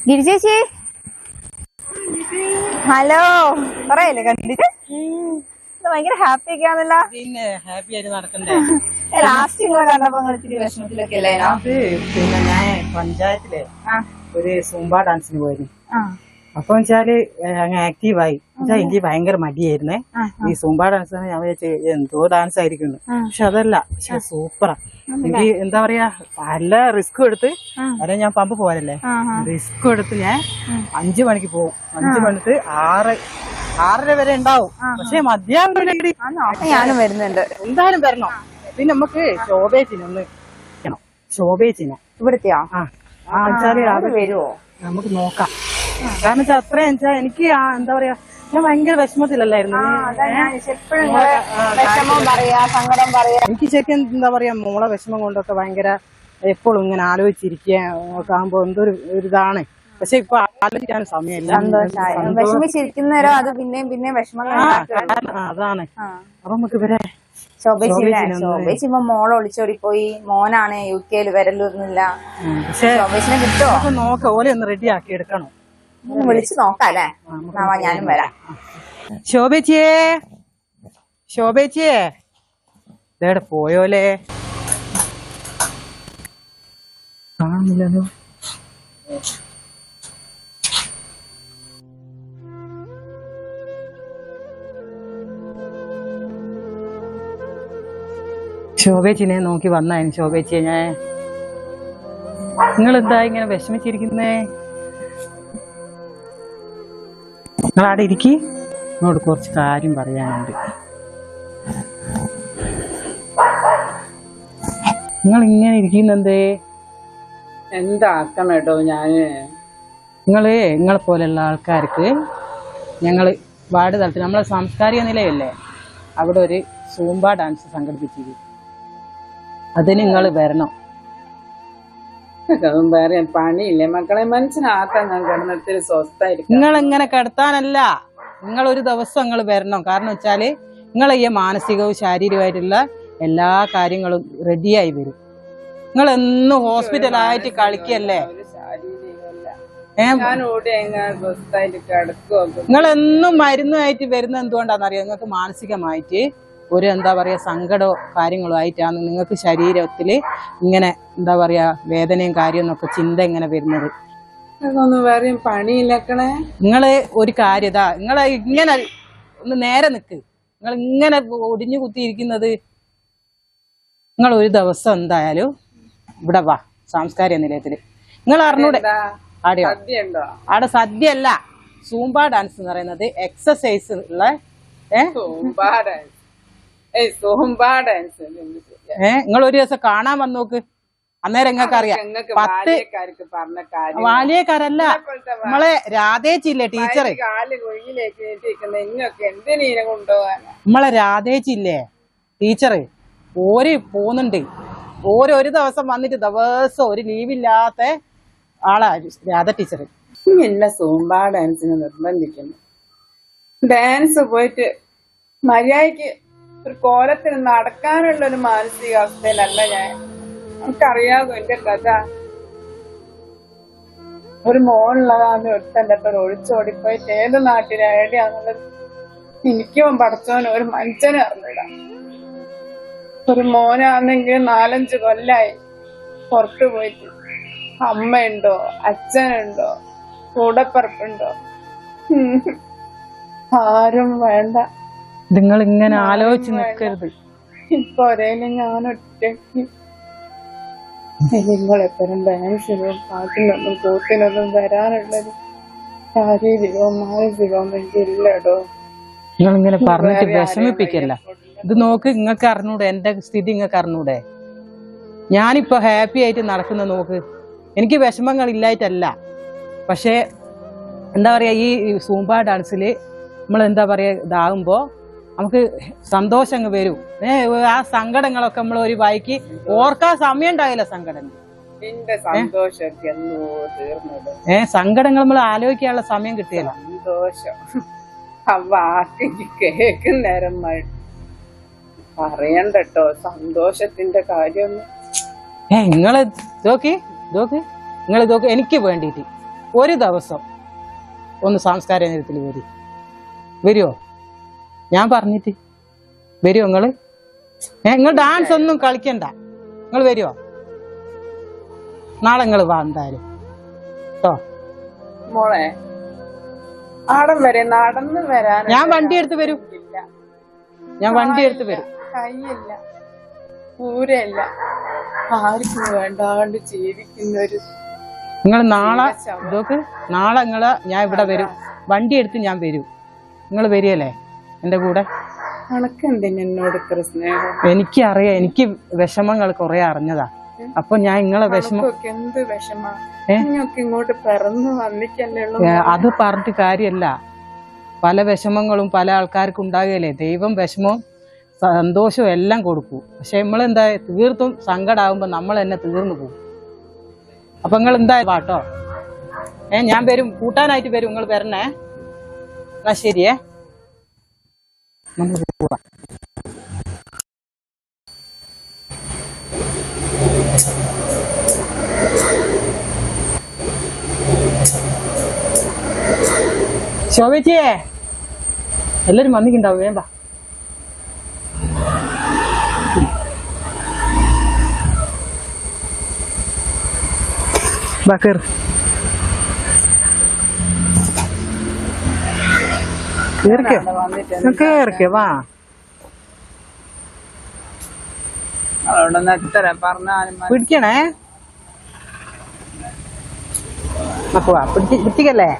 ഗിരിചേച്ചി hello പറയല്ലേ കണ്ടിട്ട് ഭയങ്കര ഹാപ്പി ഒക്കെ ആണല്ലോ. പിന്നെ ഹാപ്പി ആയിട്ട് നടക്കണ്ടേ. ലാസ്റ്റ് ഇങ്ങളെ കണ്ടപ്പോ ഇത്തിരി വിഷമത്തിലൊക്കെ അല്ലേ? അത് പിന്നെ ഞാൻ പഞ്ചായത്തിലെ ഒരു സൂംബ ഡാൻസിന് പോയിരുന്നു. അപ്പൊ വെച്ചാല് അങ്ങ് ആക്റ്റീവായി. എനിക്ക് ഭയങ്കര മടിയായിരുന്നേ ഈ സൂംബ ഡാൻസ്. ഞാൻ വിചാരിച്ചു എന്തോ ഡാൻസ് ആയിരിക്കുന്നു, പക്ഷെ അതല്ല. പക്ഷെ സൂപ്പറാ. എനിക്ക് എന്താ പറയാ, നല്ല റിസ്ക് എടുത്ത്, അല്ലെ ഞാൻ പമ്പ് പോകാനല്ലേ, റിസ്ക് എടുത്ത് ഞാൻ 5 മണിക്ക് പോകും. 5 മണിക്ക് 6:30 വരെ ഉണ്ടാവും. പക്ഷെ മധ്യാഹ്നം ഞാനും വരുന്നുണ്ട്, എന്തായാലും വരണം. പിന്നെ നമുക്ക് ശോഭേച്ചിനൊന്ന് ശോഭേച്ചിനെ ഇവിടുത്തെയോ? വെച്ചാല് അത് വരുവോ? നമുക്ക് നോക്കാം. കാരണം വെച്ചാൽ അത്രയും വെച്ചാൽ എനിക്ക് എന്താ പറയാ, ഞാൻ ഭയങ്കര വിഷമത്തിലല്ലായിരുന്നു. സങ്കടം പറയാ. എനിക്ക് ശരിക്കും എന്താ പറയാ, മോളെ വിഷമം കൊണ്ടൊക്കെ ഭയങ്കര എപ്പോഴും ഇങ്ങനെ ആലോചിച്ചിരിക്കാൻ ആകുമ്പോ എന്തൊരു ഇതാണ്. പക്ഷെ ഇപ്പൊ ആലോചിക്കാൻ സമയമില്ല. വിഷമിച്ചിരിക്കുന്നവരോ അത് പിന്നെയും പിന്നെയും വിഷമം. അതാണ്. അപ്പൊ നമുക്ക് ഇവരെ ശോഭേച്ചി ഇപ്പൊ മോളെ ഒളിച്ചോടി പോയി. മോനാണ് UK വരലൊന്നുമില്ല. പക്ഷെ ശോഭേച്ചിനെ കിട്ടുമോ നോക്ക, ഓലെ ഒന്ന് റെഡി ആക്കി എടുക്കണം. വിളിച്ചു നോക്കാം അല്ലേ? ഞാനും വരാം. ശോഭേച്ചിയേ, ശോഭേച്ചിയേ, ഇതേടെ പോയോലേ, കാണുന്നില്ലല്ലോ. ശോഭേച്ചിനെ നോക്കി വന്നായിരുന്നു. ശോഭേച്ചിയെ, ഞാൻ നിങ്ങളെന്താ ഇങ്ങനെ വിഷമിച്ചിരിക്കുന്നേ? നിങ്ങളവിടെ ഇരിക്കി, നിങ്ങളോട് കുറച്ച് കാര്യം പറയാനുണ്ട്. നിങ്ങൾ ഇങ്ങനെ ഇരിക്കുന്നെന്തേ? എന്താ അർത്ഥം കേട്ടോ? നിങ്ങളെ പോലെയുള്ള ആൾക്കാർക്ക് ഞങ്ങൾ വാർഡ് തലത്തിൽ നമ്മളെ സാംസ്കാരിക നിലയല്ലേ, അവിടെ ഒരു സൂംബ ഡാൻസ് സംഘടിപ്പിച്ചിരിക്കും. അതിന് നിങ്ങൾ വരണം. അതൊന്നും വേറെ പണിയില്ലേ മക്കളെ, മനസ്സിനാക്കാൻ ഞാൻ കിടന്നിട്ട് സ്വസ്ഥായിരിക്കും. നിങ്ങൾ ഇങ്ങനെ കിടത്താനല്ല, നിങ്ങൾ ഒരു ദിവസം നിങ്ങൾ വരണം. കാരണം വെച്ചാല് നിങ്ങൾ ഈ മാനസികവും ശാരീരികമായിട്ടുള്ള എല്ലാ കാര്യങ്ങളും റെഡിയായി വരും. നിങ്ങൾ എന്നും ഹോസ്പിറ്റലായിട്ട് കളിക്കല്ലേ. നിങ്ങൾ എന്നും മരുന്നുമായിട്ട് വരുന്ന എന്തുകൊണ്ടാണെന്നറിയാം? നിങ്ങൾക്ക് മാനസികമായിട്ട് ഒരു എന്താ പറയാ സങ്കടമോ കാര്യങ്ങളോ ആയിട്ടാണ് നിങ്ങൾക്ക് ശരീരത്തില് ഇങ്ങനെ എന്താ പറയാ വേദനയും കാര്യമൊക്കെ ചിന്ത ഇങ്ങനെ വരുന്നത്. അതൊന്നും വേറെ പണിയില്ലക്കണേ. നിങ്ങള് ഒരു കാര്യതാ, നിങ്ങളെ ഇങ്ങനെ ഒന്ന് നേരെ നിക്ക്. നിങ്ങൾ ഇങ്ങനെ ഒടിഞ്ഞു കുത്തിയിരിക്കുന്നത്. നിങ്ങൾ ഒരു ദിവസം എന്തായാലും ഇവിടെ വാ, സാംസ്കാരിക നിലയത്തില്. നിങ്ങൾ അറിഞ്ഞൂടെ? ആടെയോ? അവിടെ സദ്യ അല്ല, സൂംബ ഡാൻസ് എന്ന് പറയുന്നത് എക്സസൈസ് ഉള്ള നിങ്ങൾ ഒരു ദിവസം കാണാൻ വന്ന് നോക്ക്, അന്നേരം നിങ്ങൾക്ക് അറിയാം. വാലിയക്കാരല്ല, നമ്മളെ രാധേച്ചില്ലേ ടീച്ചറ്, നമ്മളെ രാധേച്ചില്ലേ ടീച്ചറ്, ഓര് പോകുന്നുണ്ട്. ഒരു ദിവസം വന്നിട്ട് ദിവസം ഒരു ലീവില്ലാത്ത ആളാ രാധ ടീച്ചറ്. എല്ലാ സൂംബ ഡാൻസിന് നിർബന്ധിക്കുന്നു. ഡാൻസ് പോയിട്ട് മര്യാദക്ക് ഒരു കോലത്തിൽ നടക്കാനുള്ള ഒരു മാനസികാവസ്ഥയിലല്ല ഞാൻ. നമുക്കറിയാമോ എന്റെ കഥ. ഒരു മോളുള്ളതാണ് ഒരുത്തന്റെ അടുത്ത് ഒളിച്ചോടിപ്പോയിട്ട് ഏത് നാട്ടിലെവിടെയാന്നുള്ളത് എനിക്കും പഠിച്ചവനും ഒരു മനുഷ്യനും അറിഞ്ഞില്ല. ഒരു മോനാണെങ്കിൽ 4-5 കൊല്ലായി പുറത്തു പോയിട്ട്. അമ്മയുണ്ടോ, അച്ഛനുണ്ടോ, കൂടപ്പറപ്പുണ്ടോ, ആരും വേണ്ട. നിങ്ങൾ ഇങ്ങനെ ആലോചിച്ച് നിൽക്കരുത്. ഇപ്പൊ ഒരേലും ഞാൻ ഒറ്റയ്ക്ക്. നിങ്ങളെപ്പോഴും ഡാൻസിനും പാട്ടിനൊന്നും കൂട്ടിനൊന്നും വരാനുള്ളത് ശാരീരികവും മാനസികവും എനിക്കില്ലടോ. നിങ്ങളിങ്ങനെ പറഞ്ഞിട്ട് വിഷമിപ്പിക്കല്ല. ഇത് നോക്ക്, നിങ്ങൾക്ക് അറിഞ്ഞൂടെ എന്റെ സ്ഥിതി? നിങ്ങൾക്ക് അറിഞ്ഞൂടെ? ഞാനിപ്പോ ഹാപ്പി ആയിട്ട് നടക്കുന്ന നോക്ക്. എനിക്ക് വിഷമങ്ങൾ ഇല്ലായിട്ടല്ല, പക്ഷെ എന്താ പറയാ, ഈ സൂംബ ഡാൻസില് നമ്മൾ എന്താ പറയാ ഇതാകുമ്പോ നമുക്ക് സന്തോഷം വരും. ആ സങ്കടങ്ങളൊക്കെ നമ്മൾ ഒരു വായിക്ക് ഓർക്കാൻ സമയം ഉണ്ടാവില്ല. സങ്കടങ്ങൾ നമ്മൾ ആലോചിക്കാനുള്ള സമയം കിട്ടിയല്ല. സന്തോഷം കേൾക്കുന്നേരം പറയണ്ടോ സന്തോഷത്തിന്റെ കാര്യം. നിങ്ങള് നോക്ക്, നിങ്ങൾ ഇതൊക്കെ എനിക്ക് വേണ്ടിയിട്ട് ഒരു ദിവസം ഒന്ന് സംസ്കാര നേരത്തിൽ വരുമോ? ഞാൻ പറഞ്ഞിട്ട് വരുമോ നിങ്ങള്? നിങ്ങൾ ഡാൻസ് ഒന്നും കളിക്കണ്ട, നിങ്ങൾ വരുമോ? നാളെ നിങ്ങൾ വാ എന്തായാലും കേട്ടോ. മോളെ ആടം വരെ നടന്ന് വരാൻ ഞാൻ വണ്ടി എടുത്ത് വരും, ഞാൻ വണ്ടി എടുത്ത് വരും. കയ്യില്ല, പൂരല്ല, ആർക്കും വേണ്ടാണ്ട് ജീവിക്കുന്നൊരു. നിങ്ങൾ നാളെ ഇതൊക്കെ നാളെ ഞാൻ ഇവിടെ വരും, വണ്ടി എടുത്ത് ഞാൻ വരും. നിങ്ങൾ വരികയല്ലേ എന്റെ കൂടെ? കണക്കെന്തിന് എന്നോട് ഇത്ര സ്നേഹം? എനിക്കറിയാം, എനിക്ക് വിഷമങ്ങൾ കുറെ അറിഞ്ഞതാ. അപ്പൊ ഞാൻ നിങ്ങളെ വിഷമം എന്ത് വിഷമാ നിങ്ങൾക്ക് ഇങ്ങോട്ട് പിറന്നു വന്നിക്കല്ലേ ഉള്ളൂ. അത് പറഞ്ഞിട്ട് കാര്യമല്ല. പല വിഷമങ്ങളും പല ആൾക്കാർക്കും ഉണ്ടാകുകയല്ലേ. ദൈവം വിഷമവും സന്തോഷവും എല്ലാം കൊടുക്കൂ. പക്ഷെ നമ്മളെന്താ തീർത്തും സങ്കടാവുമ്പോ നമ്മൾ തന്നെ തീർന്നു പോകും. അപ്പൊ നിങ്ങൾ എന്താ പാട്ടോ? ഞാൻ വരും, കൂട്ടാനായിട്ട് വരും. നിങ്ങൾ വരണേ. എന്നാ ശരിയേ, നമുക്ക് പോവാം. ശോഭേച്ചിയെ എല്ലാരും വന്നിട്ടുണ്ടാവും, വേണ്ട കേറ് കേറിക്കോ, വാ. അവളോടൊന്ന് എത്ര പറഞ്ഞാലും പിടിക്കണേ, വാ, പിടിക്കല്ലേ.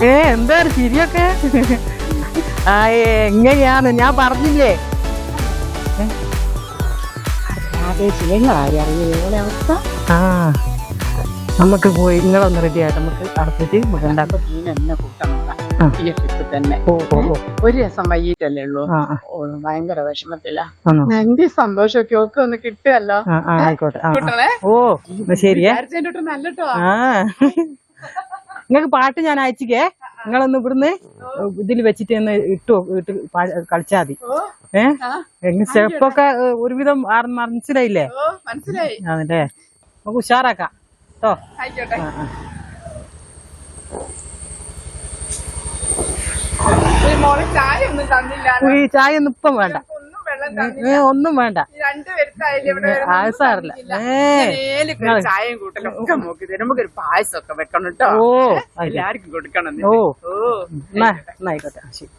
എന്താ ചിരിയൊക്കെ? എങ്ങനെയാന്ന് ഞാൻ പറഞ്ഞില്ലേ. അവസ്ഥ ആ നമുക്ക് പോയി നിങ്ങളൊന്ന് റെഡി ആയിട്ട് നമുക്ക് അടുത്തിട്ട് ഉണ്ടാക്കാം. എന്നെ കൂട്ടണം ഈ ട്രിപ്പ് തന്നെ. ഒരു രസം വൈകിട്ടല്ലേ ഉള്ളൂ. ഭയങ്കര വിഷമത്തില്ല. എന്റെ സന്തോഷമൊക്കെ ഒക്കെ ഒന്ന് കിട്ടുമല്ലോ. ആയിക്കോട്ടെ. ശരിയേ, നല്ലട്ടോ. നിങ്ങൾക്ക് പാട്ട് ഞാൻ അയച്ചിക്കേ. നിങ്ങളൊന്ന് ഇവിടുന്ന് ഇതിൽ വെച്ചിട്ട് ഒന്ന് ഇട്ട് കളിച്ചാ മതി. സ്റ്റെപ്പൊക്കെ ഒരുവിധം മനസ്സിലായില്ലേ? മനസ്സിലായി. അതല്ലേ, നമുക്ക് ഉഷാറാക്കാം കേട്ടോ. ഈ ചായ ഒന്നും ഇപ്പം വേണ്ട, ഒന്നും വേണ്ട. സാറില്ല, ചായയും കൂട്ടലും ഒക്കെ നോക്കി നമുക്കൊരു പായസം ഒക്കെ വെക്കണം കേട്ടോ. എല്ലാവർക്കും കൊടുക്കണം. ആയിക്കോട്ടെ, ശരി.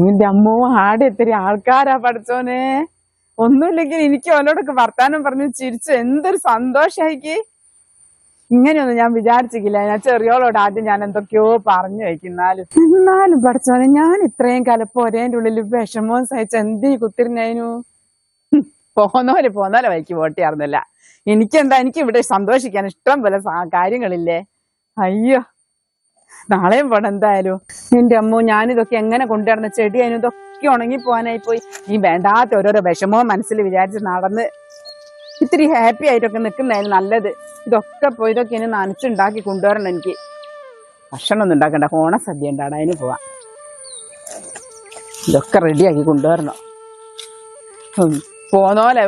നിന്റെ അമ്മോ ആടെ ഇത്തിരി ആൾക്കാരാ പഠിച്ചോനെ. ഒന്നുമില്ലെങ്കിൽ എനിക്ക് അവനോടൊക്കെ വർത്താനം പറഞ്ഞു ചിരിച്ചു എന്തൊരു സന്തോഷായിക്ക്. ഇങ്ങനെയൊന്നും ഞാൻ വിചാരിച്ചില്ല. ഞാൻ ചെറിയോളോട് ആദ്യം ഞാൻ എന്തൊക്കെയോ പറഞ്ഞു എന്നാലും പഠിച്ചോനെ ഞാൻ ഇത്രയും കാലം പൊരേന്റെ ഉള്ളിൽ വിഷമവും സഹിച്ച എന്തീ കുത്തിരിഞ്ഞു. പോന്നോലെ വഴിക്ക് പോട്ടിയാർന്നില്ല. എനിക്കെന്താ, എനിക്ക് ഇവിടെ സന്തോഷിക്കാൻ ഇഷ്ടം പോലെ കാര്യങ്ങളില്ലേ. അയ്യോ, നാളെയും പോണം എന്തായാലും. എന്റെ അമ്മോ, ഞാനിതൊക്കെ എങ്ങനെ കൊണ്ടുവരുന്ന ചെടി അതിന് ഇതൊക്കെ ഉണങ്ങി പോകാനായി പോയി. ഈ വേണ്ടാത്ത ഓരോരോ വിഷമവും മനസ്സിൽ വിചാരിച്ച് നടന്ന് ഇത്തിരി ഹാപ്പി ആയിട്ടൊക്കെ നിൽക്കുന്നതായിരുന്നു നല്ലത്. ഇതൊക്കെ പോയി ഇതൊക്കെ ഇനി നനച്ചുണ്ടാക്കി കൊണ്ടുവരണം. എനിക്ക് ഭക്ഷണം ഒന്നും ഉണ്ടാക്കണ്ട, ഓണസദ്യ ഉണ്ടാണ്, അതിന് പോവാം. ഇതൊക്കെ റെഡിയാക്കി കൊണ്ടുവരണം. പോന്നോലെ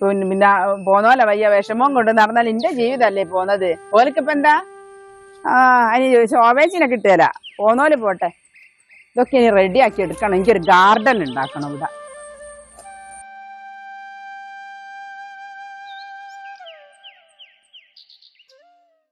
പിന്നെ പോന്നോലെ വയ്യ വിഷമം കൊണ്ട് നടന്നാൽ എന്റെ ജീവിതല്ലേ പോന്നത്. ഓലക്കിപ്പ എന്താ അതിന് ശോഭേച്ചിനെ കിട്ടിയല്ല. പോന്നോല് പോട്ടെ. ഇതൊക്കെ ഇനി റെഡിയാക്കി എടുക്കണം. എനിക്കൊരു ഗാർഡൻ ഉണ്ടാക്കണം ഇവിടെ.